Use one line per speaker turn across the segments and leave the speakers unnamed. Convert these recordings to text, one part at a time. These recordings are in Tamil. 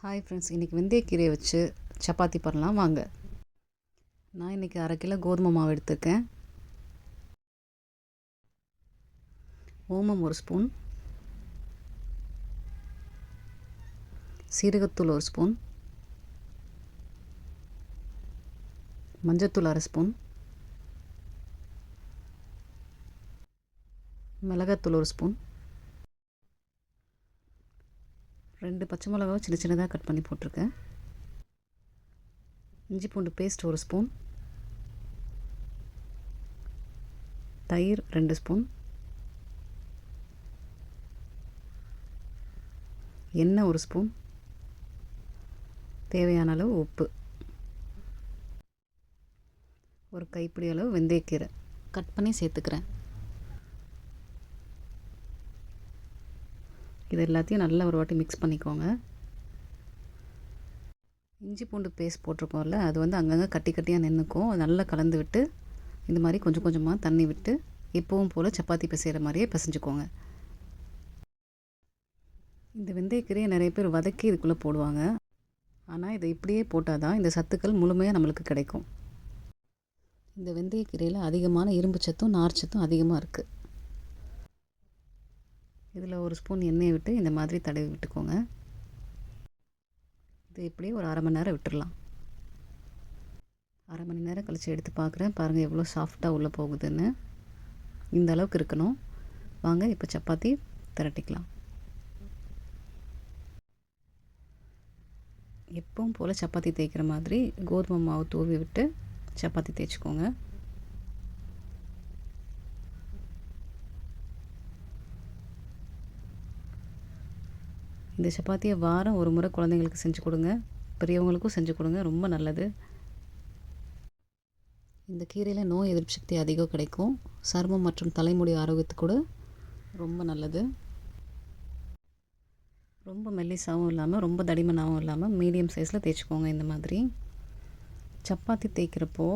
ஹாய் ஃப்ரெண்ட்ஸ், இன்றைக்கி வெந்தயக்கீரையை வச்சு சப்பாத்தி பண்ணலாம் வாங்க. நான் இன்றைக்கி 1/2 கிலோ கோதுமை மாவு எடுத்துருக்கேன். ஓமம் 1 ஸ்பூன், சீரகத்தூள் 1 ஸ்பூன், மஞ்சத்தூள் 1/2 ஸ்பூன், மிளகாத்தூள் 1 ஸ்பூன், 2 பச்சை மிளகாவை சின்ன சின்னதாக கட் பண்ணி போட்டிருக்கேன். இஞ்சி பூண்டு பேஸ்ட் 1 ஸ்பூன், தயிர் 2 ஸ்பூன், எண்ணெய் 1 ஸ்பூன், தேவையான அளவு உப்பு, ஒரு கைப்பிடி அளவு வெந்தயக்கீரை கட் பண்ணி சேர்த்துக்கிறேன். இது எல்லாத்தையும் நல்லா ஒரு வாட்டி மிக்ஸ் பண்ணிக்கோங்க. இஞ்சி பூண்டு பேஸ்ட் போட்டிருக்கோம்ல, அது அங்கங்கே கட்டி கட்டியாக நின்றுக்கும். அது நல்லா கலந்து விட்டு இந்த மாதிரி கொஞ்சம் கொஞ்சமாக தண்ணி விட்டு எப்பவும் போல் சப்பாத்தி பிசைகிற மாதிரியே பிசைஞ்சுக்கோங்க. இந்த வெந்தயக்கீரையை நிறைய பேர் வதக்கி இதுக்குள்ளே போடுவாங்க. ஆனால் இதை இப்படியே போட்டால் தான் இந்த சத்துக்கள் முழுமையாக நம்மளுக்கு கிடைக்கும். இந்த வெந்தயக்கீரையில் அதிகமான இரும்பு சத்தும் நார் சத்தும் அதிகமாக இருக்குது. இதில் 1 ஸ்பூன் எண்ணெயை விட்டு இந்த மாதிரி தடவி விட்டுக்கோங்க. இது இப்படியே ஒரு 1/2 மணி நேரம் விட்டுடலாம். 1/2 மணி நேரம் கழித்து எடுத்து பார்க்குறேன். பாருங்கள் எவ்வளோ சாஃப்டாக உள்ளே போகுதுன்னு. இந்த அளவுக்கு இருக்கணும். வாங்க இப்போ சப்பாத்தி திரட்டிக்கலாம். எப்பவும் போல் சப்பாத்தி தேய்க்கிற மாதிரி கோதுமை மாவு தூவி விட்டு சப்பாத்தி தேய்ச்சிக்கோங்க. இந்த சப்பாத்தியை வாரம் ஒரு முறை குழந்தைங்களுக்கு செஞ்சு கொடுங்க, பெரியவங்களுக்கும் செஞ்சு கொடுங்க, ரொம்ப நல்லது. இந்த கீரையில் நோய் எதிர்ப்பு சக்தி அதிகம் கிடைக்கும். சருமம் மற்றும் தலைமுடி ஆரோக்கியத்துக்கு கூட ரொம்ப நல்லது. ரொம்ப மெல்லிசாகவும் இல்லாமல் ரொம்ப தடிமனாகவும் இல்லாமல் மீடியம் சைஸில் தேய்ச்சிக்கோங்க. இந்த மாதிரி சப்பாத்தி தேய்க்கிறப்போ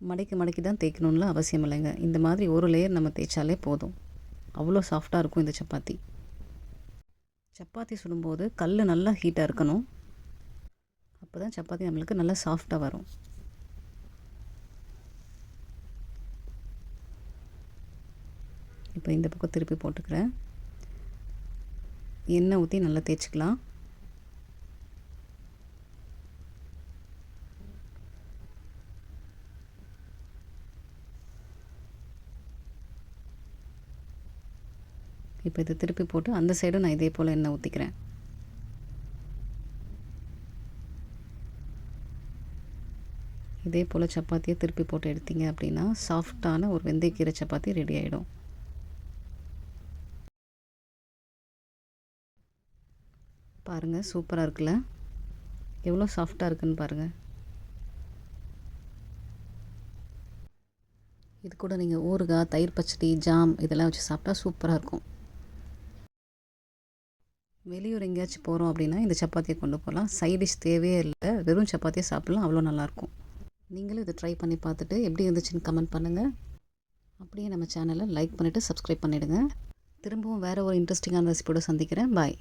மடக்கி மடக்கி தான் தேய்க்கணும்னு அவசியம் இல்லைங்க. இந்த மாதிரி ஒரு லேயர் நம்ம தேய்ச்சாலே போதும். அவ்வளோ சாஃப்டாக இருக்கும் இந்த சப்பாத்தி. சப்பாத்தி சுடும்போது கல் நல்லா ஹீட்டாக இருக்கணும். அப்போ தான் சப்பாத்தி நம்மளுக்கு நல்லா சாஃப்டாக வரும். இப்போ இந்த பக்கம் திருப்பி போட்டுக்கிறேன். எண்ணெய் ஊற்றி நல்லா தேய்ச்சிக்கலாம். இப்போ இதை திருப்பி போட்டு அந்த சைடும் நான் இதே போல் எண்ணெய் ஊற்றிக்கிறேன். இதே போல் சப்பாத்தியை திருப்பி போட்டு எடுத்தீங்க அப்படின்னா சாஃப்டான ஒரு வெந்தயக்கீரை சப்பாத்தி ரெடி ஆகிடும். பாருங்கள், சூப்பராக இருக்குல்ல? எவ்வளோ சாஃப்டாக இருக்குன்னு பாருங்கள். இது கூட நீங்கள் ஊறுகாய், தயிர் பச்சடி, ஜாம் இதெல்லாம் வச்சு சாப்பிட்டா சூப்பராக இருக்கும். வெளியூர் எங்கேயாச்சும் போகிறோம் அப்படின்னா இந்த சப்பாத்தியை கொண்டு போகலாம். சைடிஷ் தேவையே இல்லை, வெறும் சப்பாத்தியை சாப்பிட்லாம், அவ்வளோ நல்லாயிருக்கும். நீங்களும் இதை ட்ரை பண்ணி பார்த்துட்டு எப்படி இருந்துச்சுன்னு கமெண்ட் பண்ணுங்கள். அப்படியே நம்ம சேனலை லைக் பண்ணிவிட்டு சப்ஸ்கிரைப் பண்ணிவிடுங்க. திரும்பவும் வேறு ஒரு இன்ட்ரெஸ்டிங்கான ரெசிபியோட சந்திக்கிறேன். பாய்.